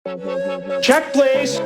Check, please.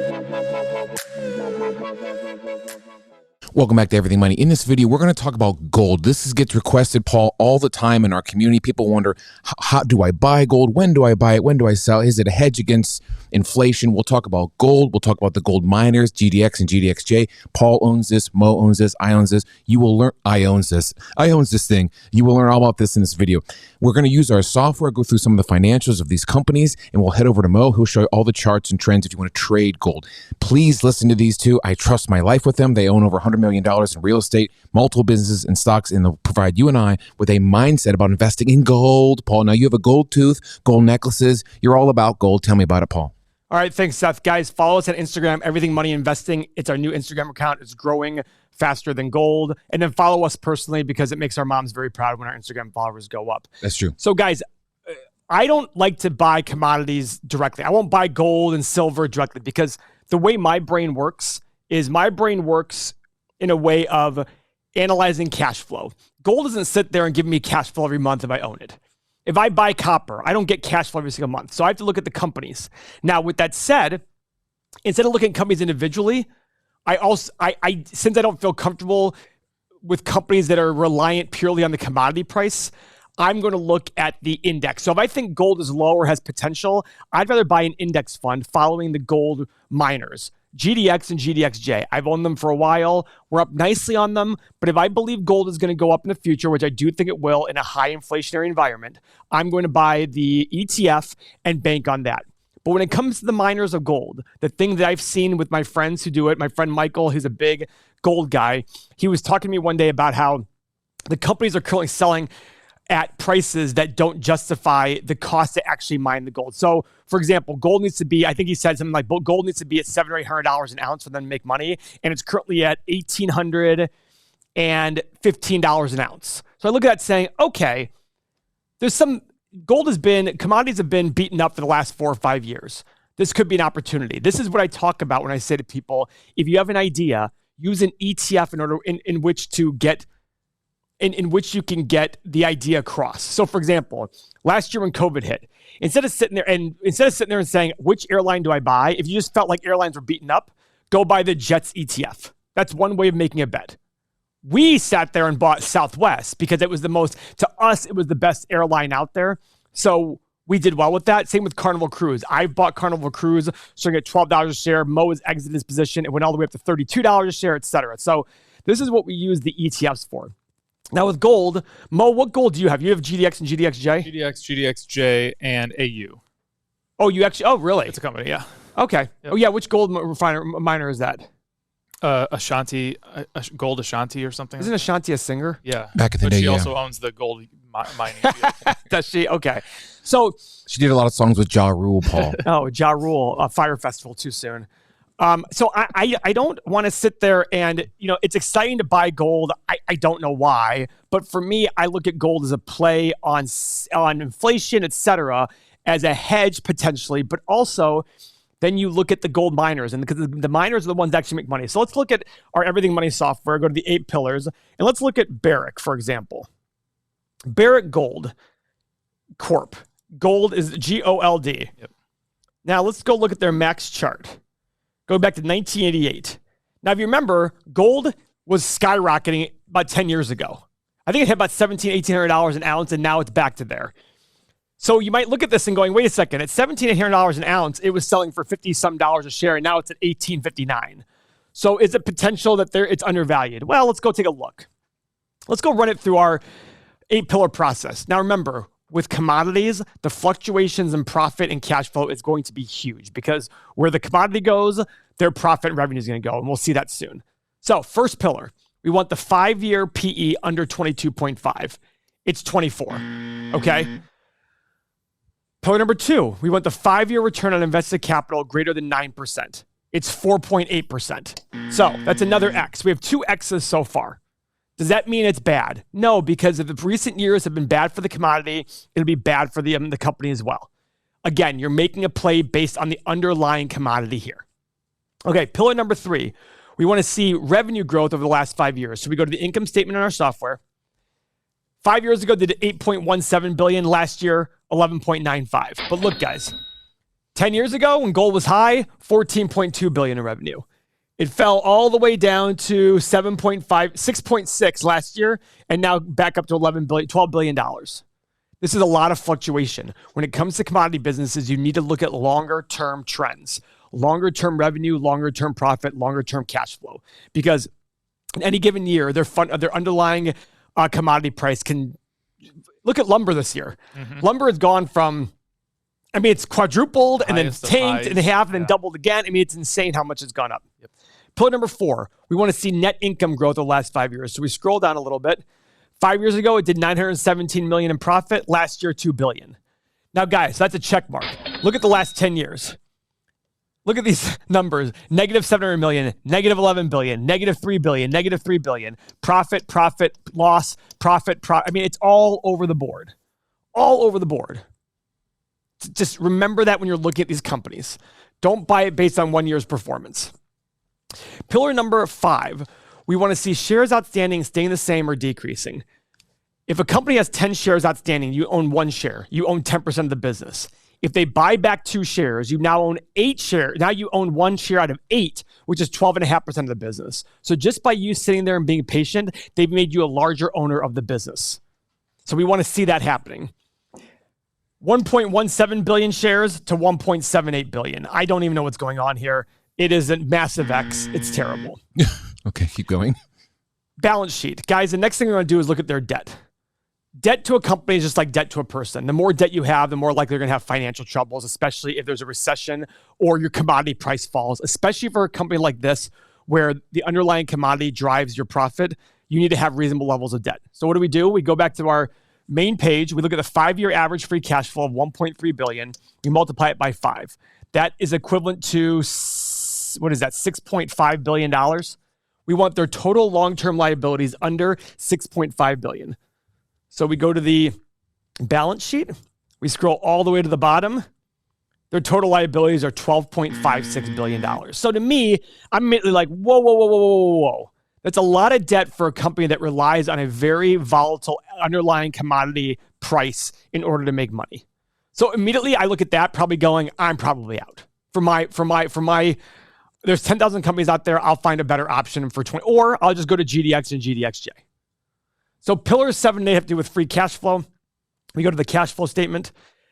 Welcome back to Everything Money. In this video, we're going to talk about gold. This gets requested, Paul, all the time in our community. People wonder, how do I buy gold? When do I buy it? When do I sell? Is it a hedge against inflation? We'll talk about gold. We'll talk about the gold miners, GDX and GDXJ. Paul owns this. Mo owns this. I owns this. You will learn. I owns this. I owns this thing. You will learn all about this in this video. We're going to use our software, go through some of the financials of these companies, and we'll head over to Mo. He'll show you all the charts and trends if you want to trade gold. Please listen to these two. I trust my life with them. They own over $100 million in real estate, multiple businesses and stocks, and they'll provide you and I with a mindset about investing in gold. Paul, now you have a gold tooth, gold necklaces. You're all about gold. Tell me about it, Paul. All right, thanks, Seth. Guys, follow us on Instagram, Everything Money Investing. It's our new Instagram account. It's growing faster than gold. And then follow us personally because it makes our moms very proud when our Instagram followers go up. That's true. So, guys, I don't like to buy commodities directly. I won't buy gold and silver directly because the way my brain works is my brain works in a way of analyzing cash flow. Gold doesn't sit there and give me cash flow every month if I own it. If I buy copper, I don't get cash flow every single month. So I have to look at the companies. Now, with that said, instead of looking at companies individually, since I don't feel comfortable with companies that are reliant purely on the commodity price, I'm going to look at the index. So if I think gold is low or has potential, I'd rather buy an index fund following the gold miners. GDX and GDXJ. I've owned them for a while. We're up nicely on them. But if I believe gold is going to go up in the future, which I do think it will in a high inflationary environment, I'm going to buy the ETF and bank on that. But when it comes to the miners of gold, the thing that I've seen with my friends who do it, my friend Michael, who's a big gold guy, he was talking to me one day about how the companies are currently selling at prices that don't justify the cost to actually mine the gold. So, for example, gold needs to be, I think he said something like gold needs to be at $700 or $800 an ounce for them to make money. And it's currently at $1,815 an ounce. So I look at that saying, okay, commodities have been beaten up for the last 4 or 5 years. This could be an opportunity. This is what I talk about when I say to people, if you have an idea, use an ETF in which you can get the idea across. So for example, last year when COVID hit, instead of sitting there and saying, which airline do I buy? If you just felt like airlines were beaten up, go buy the Jets ETF. That's one way of making a bet. We sat there and bought Southwest because it was it was the best airline out there. So we did well with that. Same with Carnival Cruise. I bought Carnival Cruise starting at $12 a share. Mo has exited his position. It went all the way up to $32 a share, et cetera. So this is what we use the ETFs for. Now with gold, Mo, what gold do you have? You have GDX and GDXJ? GDX, GDXJ, and AU. Oh, really? It's a company, yeah. Okay. Yep. Oh, yeah. Which gold miner is that? Ashanti, Gold Ashanti or something. Isn't Ashanti a singer? Yeah. Back in the day, But she also owns the gold mining. Does she? Okay. So she did a lot of songs with Ja Rule, Paul. Oh, Ja Rule, Fire Festival too soon. So I don't want to sit there and, it's exciting to buy gold. I don't know why, but for me, I look at gold as a play on inflation, et cetera, as a hedge potentially, but also then you look at the gold miners, and because the miners are the ones that actually make money. So let's look at our Everything Money software, go to the 8 pillars, and let's look at Barrick, for example. Barrick Gold Corp. Gold is GOLD. Yep. Now let's go look at their max chart. Go back to 1988. Now, if you remember, gold was skyrocketing about 10 years ago. I think it hit about $1,700, $1,800 an ounce, and now it's back to there. So you might look at this and going, wait a second, at $1,700 an ounce, it was selling for $50-some a share, and now it's at $1,859. So is it potential that it's undervalued? Well, let's go take a look. Let's go run it through our 8-pillar process. Now, remember, with commodities, the fluctuations in profit and cash flow is going to be huge because where the commodity goes, their profit and revenue is going to go, and we'll see that soon. So first pillar, we want the 5-year PE under 22.5. It's 24, okay? Pillar number 2, we want the 5-year return on invested capital greater than 9%. It's 4.8%. So that's another X. We have 2 X's so far. Does that mean it's bad? No, because if the recent years have been bad for the commodity, it'll be bad for the company as well. Again, you're making a play based on the underlying commodity here. Okay, pillar number 3, we want to see revenue growth over the last 5 years. So we go to the income statement in our software. 5 years ago, they did $8.17 billion. Last year, $11.95. But look, guys, 10 years ago, when gold was high, 14.2 billion in revenue. It fell all the way down to 6.6 last year, and now back up to $12 billion. This is a lot of fluctuation. When it comes to commodity businesses, you need to look at longer-term trends, longer-term revenue, longer-term profit, longer-term cash flow. Because in any given year, their underlying commodity price can... Look at lumber this year. Lumber has gone from... it's quadrupled and then tanked in half and then doubled again. It's insane how much it's gone up. Yep. Pillar number 4, we want to see net income growth over the last 5 years. So we scroll down a little bit. 5 years ago, it did 917 million in profit. Last year, 2 billion. Now, guys, that's a check mark. Look at the last 10 years. Look at these numbers. Negative 700 million, negative 11 billion, negative 3 billion, negative 3 billion. Profit, loss, profit. It's all over the board. All over the board. Just remember that when you're looking at these companies. Don't buy it based on 1 year's performance. Pillar number 5, we want to see shares outstanding staying the same or decreasing. If a company has 10 shares outstanding, you own 1 share. You own 10% of the business. If they buy back 2 shares, you now own 8 shares. Now you own 1 share out of 8, which is 12.5% of the business. So just by you sitting there and being patient, they've made you a larger owner of the business. So we want to see that happening. 1.17 billion shares to 1.78 billion. I don't even know what's going on here. It is a massive X. It's terrible. Okay, keep going. Balance sheet. Guys, the next thing we're going to do is look at their debt. Debt to a company is just like debt to a person. The more debt you have, the more likely you're going to have financial troubles, especially if there's a recession or your commodity price falls. Especially for a company like this, where the underlying commodity drives your profit, you need to have reasonable levels of debt. So what do? We go back to our main page. We look at the 5-year average free cash flow of 1.3 billion. We multiply it by 5. That is equivalent to, $6.5 billion. We want their total long-term liabilities under 6.5 billion. So we go to the balance sheet. We scroll all the way to the bottom. Their total liabilities are $12.56 billion. So to me, I'm immediately like, whoa. That's a lot of debt for a company that relies on a very volatile underlying commodity price in order to make money. So immediately I look at that, probably going, I'm probably out. For my, there's 10,000 companies out there. I'll find a better option for 20, or I'll just go to GDX and GDXJ. So pillars 7 and 8 have to do with free cash flow. We go to the cash flow statement.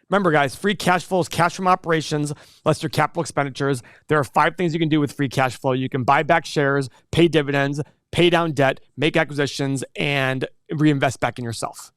Remember, guys, free cash flow is cash from operations, less your capital expenditures. There are 5 things you can do with free cash flow. You can buy back shares, pay dividends, pay down debt, make acquisitions, and reinvest back in yourself.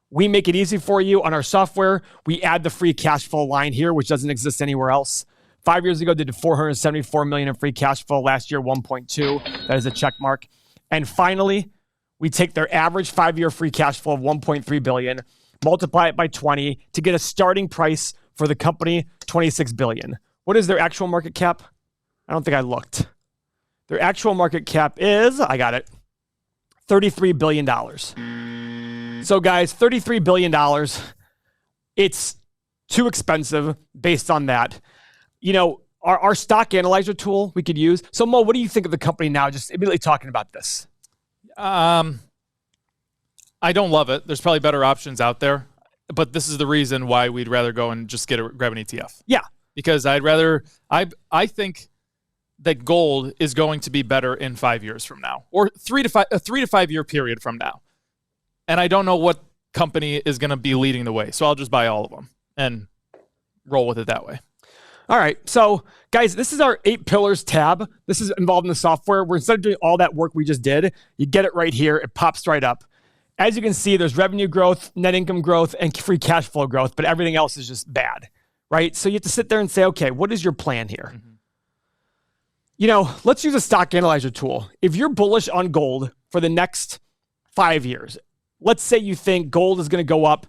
We make it easy for you on our software. We add the free cash flow line here, which doesn't exist anywhere else. 5 years ago, they did 474 million in free cash flow. Last year, 1.2. That is a check mark. And finally, we take their average 5-year free cash flow of 1.3 billion, multiply it by 20 to get a starting price for the company, 26 billion. What is their actual market cap? I don't think I looked. Their actual market cap is, I got it, $33 billion. So guys, $33 billion, it's too expensive based on that. You know, our stock analyzer tool we could use. So Mo, what do you think of the company now, just immediately talking about this? I don't love it. There's probably better options out there, but this is the reason why we'd rather go and just grab an ETF. Yeah. Because I think that gold is going to be better in 5 years from now, or a 3 to 5 year period from now. And I don't know what company is going to be leading the way. So I'll just buy all of them and roll with it that way. All right. So guys, this is our 8 pillars tab. This is involved in the software where instead of doing all that work we just did, you get it right here. It pops right up. As you can see, there's revenue growth, net income growth, and free cash flow growth, but everything else is just bad, right? So you have to sit there and say, okay, what is your plan here? Mm-hmm. You know, let's use a stock analyzer tool. If you're bullish on gold for the next 5 years, let's say you think gold is going to go up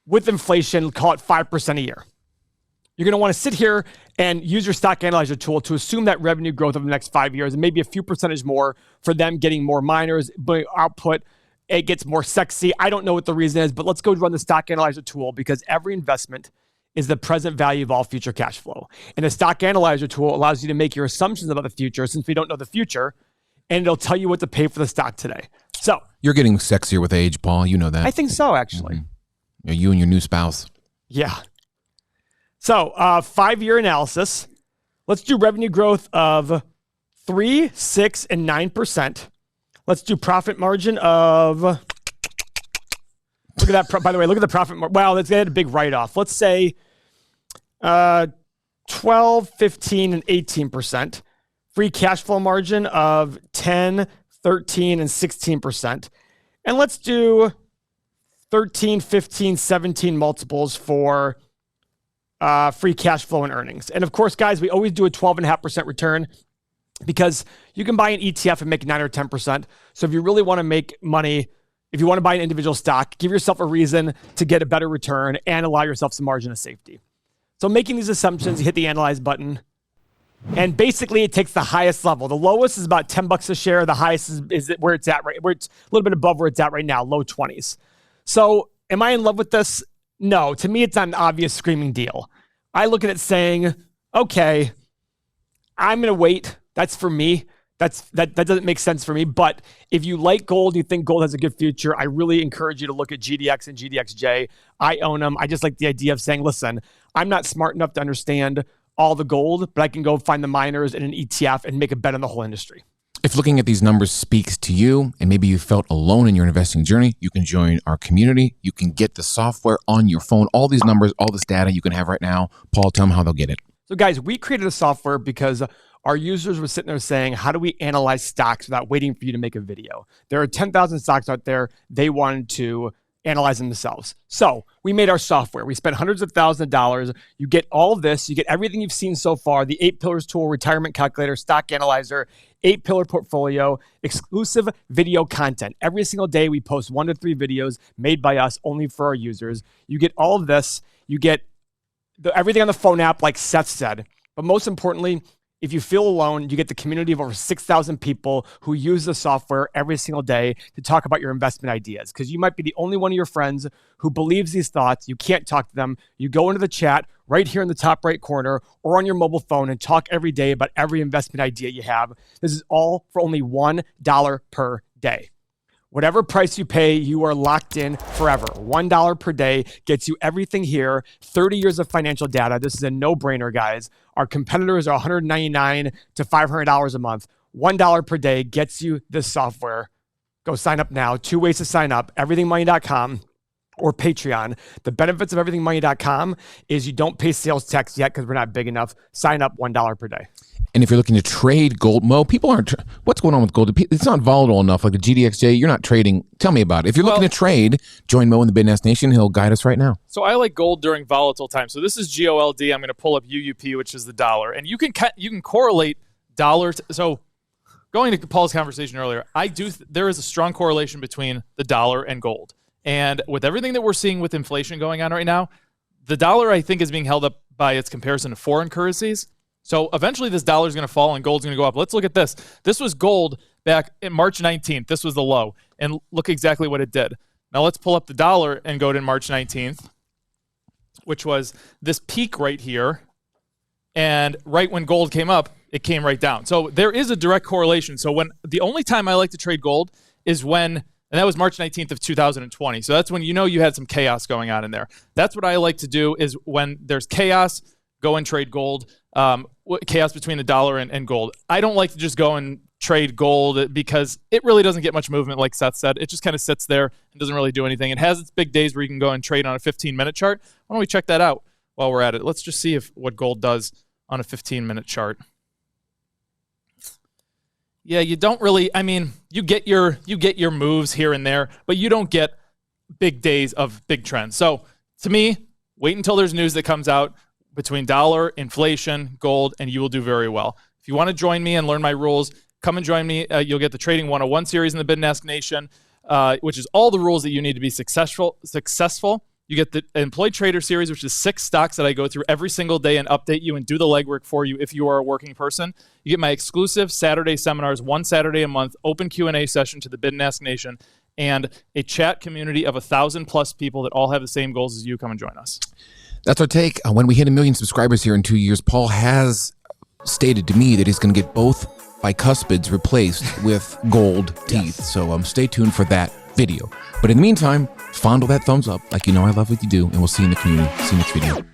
with inflation, call it 5% a year. You're going to want to sit here and use your stock analyzer tool to assume that revenue growth over the next 5 years and maybe a few percentage more for them getting more miners, but output, it gets more sexy. I don't know what the reason is, but let's go run the stock analyzer tool because every investment is the present value of all future cash flow. And the stock analyzer tool allows you to make your assumptions about the future since we don't know the future, and it'll tell you what to pay for the stock today. So you're getting sexier with age, Paul. You know that. I think so, actually. Mm-hmm. You and your new spouse. Yeah. So 5-year analysis. Let's do revenue growth of 3, 6, and 9%. Let's do profit margin of, look at that. By the way, look at the profit margin. Wow, that's got a big write-off. Let's say 12, 15, and 18%. Free cash flow margin of 10, 13, and 16%. And let's do 13, 15, 17 multiples for free cash flow and earnings. And of course, guys, we always do a 12.5% return because you can buy an ETF and make 9 or 10%. So if you really want to make money, if you want to buy an individual stock, give yourself a reason to get a better return and allow yourself some margin of safety. So making these assumptions, you hit the analyze button. And basically, it takes the highest level. The lowest is about $10 a share. The highest is where it's at, right? Where it's a little bit above where it's at right now, low 20s. So am I in love with this? No. To me, it's not an obvious screaming deal. I look at it saying, okay, I'm going to wait. That's for me. That doesn't make sense for me. But if you like gold, you think gold has a good future, I really encourage you to look at GDX and GDXJ. I own them. I just like the idea of saying, listen, I'm not smart enough to understand all the gold, but I can go find the miners in an ETF and make a bet on the whole industry. If looking at these numbers speaks to you and maybe you felt alone in your investing journey, you can join our community. You can get the software on your phone. All these numbers, all this data you can have right now. Paul, tell them how they'll get it. So guys, we created a software because our users were sitting there saying, how do we analyze stocks without waiting for you to make a video? There are 10,000 stocks out there. They wanted to analyze them themselves. So we made our software. We spent hundreds of thousands of dollars. You get all of this. You get everything you've seen so far, the 8 pillars tool, retirement calculator, stock analyzer, 8-pillar portfolio, exclusive video content. Every single day we post 1 to 3 videos made by us only for our users. You get all of this. You get everything on the phone app, like Seth said. But most importantly, if you feel alone, you get the community of over 6,000 people who use the software every single day to talk about your investment ideas. Because you might be the only one of your friends who believes these thoughts. You can't talk to them. You go into the chat right here in the top right corner or on your mobile phone and talk every day about every investment idea you have. This is all for only $1 per day. Whatever price you pay, you are locked in forever. $1 per day gets you everything here. 30 years of financial data. This is a no-brainer, guys. Our competitors are $199 to $500 a month. $1 per day gets you this software. Go sign up now. 2 ways to sign up. Everythingmoney.com or Patreon. The benefits of Everythingmoney.com is you don't pay sales tax yet because we're not big enough. Sign up $1 per day. And if you're looking to trade gold, Mo, people aren't. What's going on with gold? It's not volatile enough. Like the GDXJ, you're not trading. Tell me about it. If you're looking to trade, join Mo in the Bitnest Nation. He'll guide us right now. So I like gold during volatile times. So this is GOLD. I'm going to pull up UUP, which is the dollar, and you can correlate dollar. So going to Paul's conversation earlier, there is a strong correlation between the dollar and gold. And with everything that we're seeing with inflation going on right now, the dollar I think is being held up by its comparison to foreign currencies. So eventually this dollar is going to fall and gold's going to go up. Let's look at this. This was gold back in March 19th. This was the low. And look exactly what it did. Now let's pull up the dollar and go to March 19th, which was this peak right here. And right when gold came up, it came right down. So there is a direct correlation. So the only time I like to trade gold is when, and that was March 19th of 2020. So that's when you had some chaos going on in there. That's what I like to do is when there's chaos, go and trade gold. Chaos between the dollar and gold. I don't like to just go and trade gold because it really doesn't get much movement, like Seth said. It just kind of sits there and doesn't really do anything. It has its big days where you can go and trade on a 15-minute chart. Why don't we check that out while we're at it? Let's just see what gold does on a 15-minute chart. Yeah, you don't really, you get your moves here and there, but you don't get big days of big trends. So to me, wait until there's news that comes out between dollar, inflation, gold, and you will do very well. If you want to join me and learn my rules, come and join me. You'll get the Trading 101 series in the Bitnest Nation, which is all the rules that you need to be successful. You get the Employed Trader series, which is 6 stocks that I go through every single day and update you and do the legwork for you if you are a working person. You get my exclusive Saturday seminars, 1 Saturday a month, open Q&A session to the Bitnest Nation, and a chat community of 1,000+ people that all have the same goals as you. Come and join us. That's our take. When we hit 1 million subscribers here in 2 years, Paul has stated to me that he's going to get both bicuspids replaced with gold teeth. Yes. So stay tuned for that video. But in the meantime, fondle that thumbs up like you know I love what you do, and we'll see you in the community. See you next video.